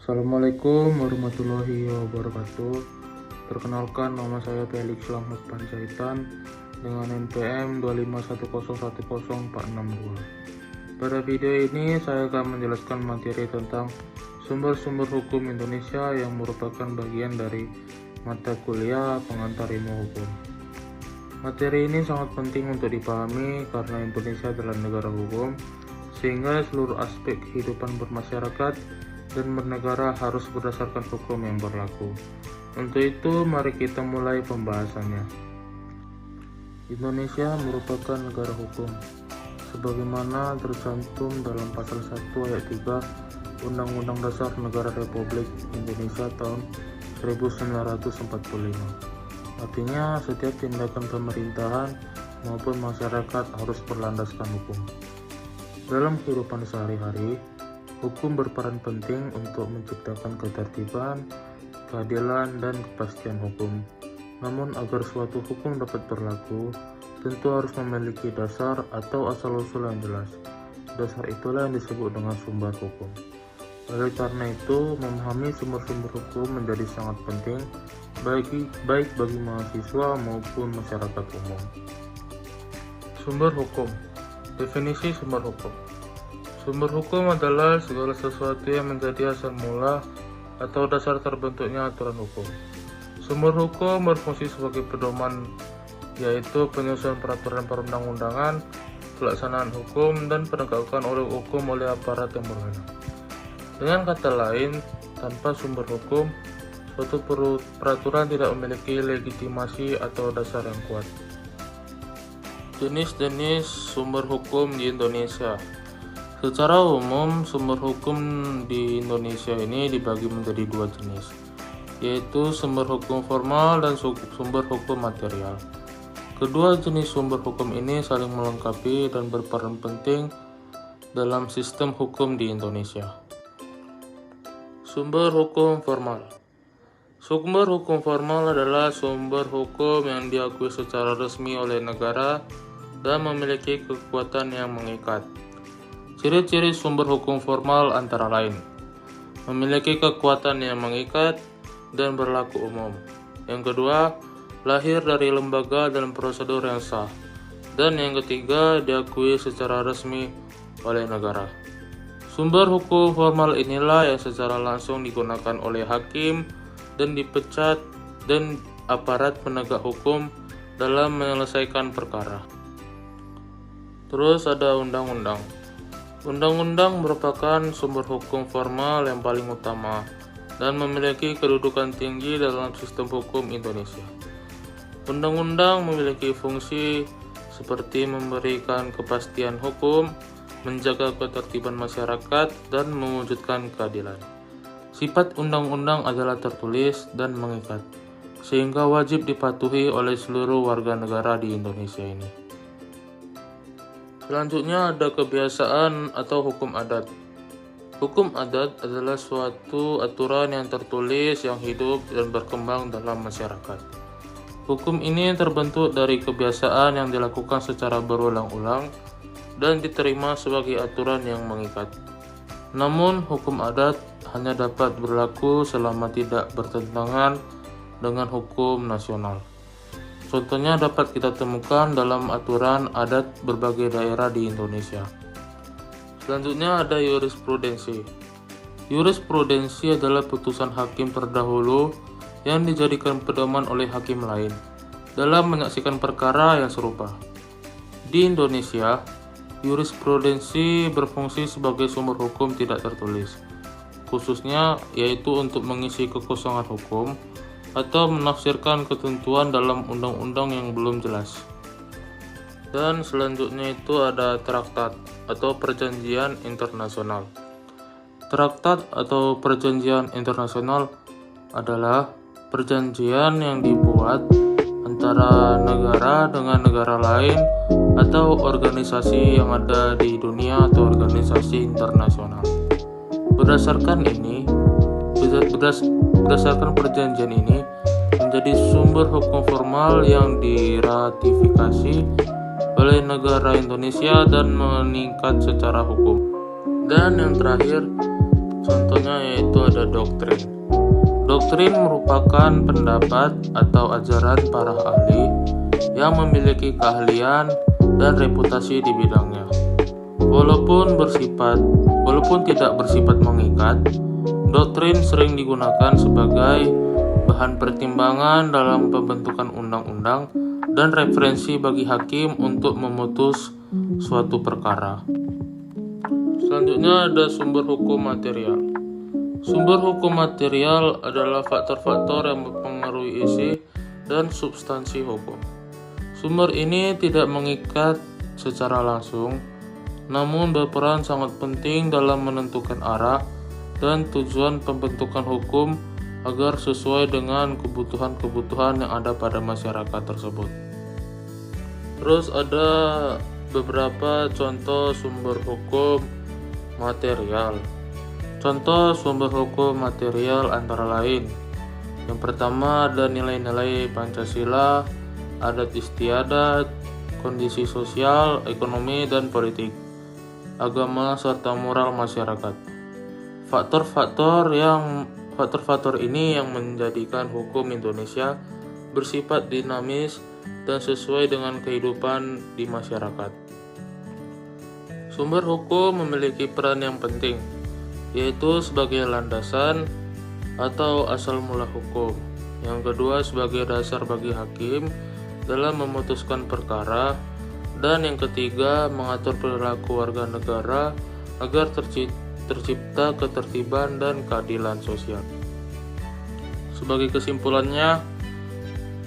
Assalamualaikum warahmatullahi wabarakatuh. Perkenalkan, nama saya Felix Lamhut Panjaitan dengan NPM 251010462. Pada video ini saya akan menjelaskan materi tentang sumber-sumber hukum Indonesia yang merupakan bagian dari mata kuliah pengantar ilmu hukum. Materi ini sangat penting untuk dipahami karena Indonesia adalah negara hukum, sehingga seluruh aspek kehidupan bermasyarakat dan bernegara harus berdasarkan hukum yang berlaku. Untuk itu, mari kita mulai pembahasannya. Indonesia merupakan negara hukum, sebagaimana tercantum dalam pasal 1 ayat 3 Undang-Undang Dasar Negara Republik Indonesia tahun 1945. Artinya, setiap tindakan pemerintahan maupun masyarakat harus berlandaskan hukum. Dalam kehidupan sehari-hari, hukum berperan penting untuk menciptakan ketertiban, keadilan, dan kepastian hukum. Namun agar suatu hukum dapat berlaku, tentu harus memiliki dasar atau asal-usul yang jelas. Dasar itulah yang disebut dengan sumber hukum. Oleh karena itu, memahami sumber-sumber hukum menjadi sangat penting baik bagi mahasiswa maupun masyarakat umum. Sumber hukum. Definisi sumber hukum. Sumber hukum adalah segala sesuatu yang menjadi asal mula atau dasar terbentuknya aturan hukum. Sumber hukum berfungsi sebagai pedoman, yaitu penyusunan peraturan perundang-undangan, pelaksanaan hukum, dan penegakan hukum oleh aparat yang berwenang. Dengan kata lain, tanpa sumber hukum, suatu peraturan tidak memiliki legitimasi atau dasar yang kuat. Jenis-jenis sumber hukum di Indonesia. Secara umum, sumber hukum di Indonesia ini dibagi menjadi dua jenis, yaitu sumber hukum formal dan sumber hukum material. Kedua jenis sumber hukum ini saling melengkapi dan berperan penting dalam sistem hukum di Indonesia. Sumber hukum formal. Sumber hukum formal adalah sumber hukum yang diakui secara resmi oleh negara dan memiliki kekuatan yang mengikat. Ciri-ciri sumber hukum formal antara lain: memiliki kekuatan yang mengikat dan berlaku umum. Yang kedua, lahir dari lembaga dan prosedur yang sah. Dan yang ketiga, diakui secara resmi oleh negara. Sumber hukum formal inilah yang secara langsung digunakan oleh hakim dan dipecat dan aparat penegak hukum dalam menyelesaikan perkara. Terus ada undang-undang. Undang-undang merupakan sumber hukum formal yang paling utama dan memiliki kedudukan tinggi dalam sistem hukum Indonesia. Undang-undang memiliki fungsi seperti memberikan kepastian hukum, menjaga ketertiban masyarakat, dan mewujudkan keadilan. Sifat undang-undang adalah tertulis dan mengikat, sehingga wajib dipatuhi oleh seluruh warga negara di Indonesia ini. Selanjutnya ada kebiasaan atau hukum adat. Hukum adat adalah suatu aturan yang tertulis yang hidup dan berkembang dalam masyarakat. Hukum ini terbentuk dari kebiasaan yang dilakukan secara berulang-ulang dan diterima sebagai aturan yang mengikat. Namun, hukum adat hanya dapat berlaku selama tidak bertentangan dengan hukum nasional. Contohnya dapat kita temukan dalam aturan adat berbagai daerah di Indonesia. Selanjutnya ada jurisprudensi. Jurisprudensi adalah putusan hakim terdahulu yang dijadikan pedoman oleh hakim lain dalam menyaksikan perkara yang serupa. Di Indonesia, jurisprudensi berfungsi sebagai sumber hukum tidak tertulis, khususnya yaitu untuk mengisi kekosongan hukum atau menafsirkan ketentuan dalam undang-undang yang belum jelas. Dan selanjutnya itu ada traktat atau perjanjian internasional. Traktat atau perjanjian internasional adalah perjanjian yang dibuat antara negara dengan negara lain atau organisasi yang ada di dunia atau organisasi internasional. Berdasarkan perjanjian ini menjadi sumber hukum formal yang diratifikasi oleh negara Indonesia dan meningkat secara hukum. Dan yang terakhir, Contohnya yaitu ada doktrin. Doktrin merupakan pendapat atau ajaran para ahli yang memiliki keahlian dan reputasi di bidangnya. Walaupun tidak bersifat mengikat, doktrin sering digunakan sebagai bahan pertimbangan dalam pembentukan undang-undang dan referensi bagi hakim untuk memutus suatu perkara. Selanjutnya ada sumber hukum material. Sumber hukum material adalah faktor-faktor yang mempengaruhi isi dan substansi hukum. Sumber ini tidak mengikat secara langsung, namun berperan sangat penting dalam menentukan arah dan tujuan pembentukan hukum agar sesuai dengan kebutuhan-kebutuhan yang ada pada masyarakat tersebut. Terus ada beberapa contoh sumber hukum material. Contoh sumber hukum material antara lain: yang pertama ada nilai-nilai Pancasila, adat istiadat, kondisi sosial, ekonomi dan politik, agama serta moral masyarakat. Faktor-faktor ini yang menjadikan hukum Indonesia bersifat dinamis dan sesuai dengan kehidupan di masyarakat. Sumber hukum memiliki peran yang penting, yaitu sebagai landasan atau asal mula hukum. Yang kedua sebagai dasar bagi hakim dalam memutuskan perkara, dan yang ketiga mengatur perilaku warga negara agar tercipta ketertiban dan keadilan sosial. Sebagai kesimpulannya,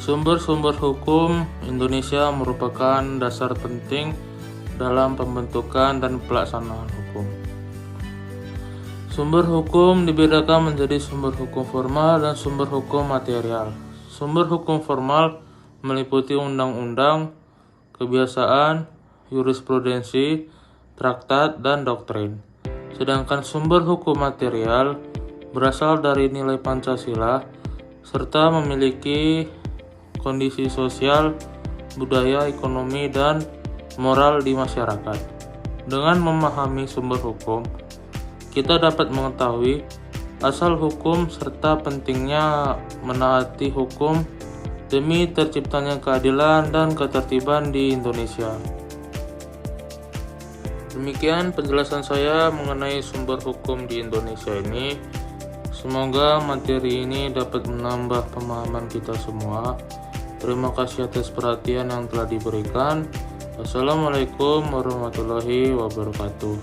sumber-sumber hukum Indonesia merupakan dasar penting dalam pembentukan dan pelaksanaan hukum. Sumber hukum dibedakan menjadi sumber hukum formal dan sumber hukum material. Sumber hukum formal meliputi undang-undang, kebiasaan, jurisprudensi, traktat, dan doktrin. Sedangkan sumber hukum material berasal dari nilai Pancasila serta memiliki kondisi sosial, budaya, ekonomi, dan moral di masyarakat. Dengan memahami sumber hukum, kita dapat mengetahui asal hukum serta pentingnya menaati hukum demi terciptanya keadilan dan ketertiban di Indonesia. Demikian penjelasan saya mengenai sumber hukum di Indonesia ini. Semoga materi ini dapat menambah pemahaman kita semua. Terima kasih atas perhatian yang telah diberikan. Wassalamualaikum warahmatullahi wabarakatuh.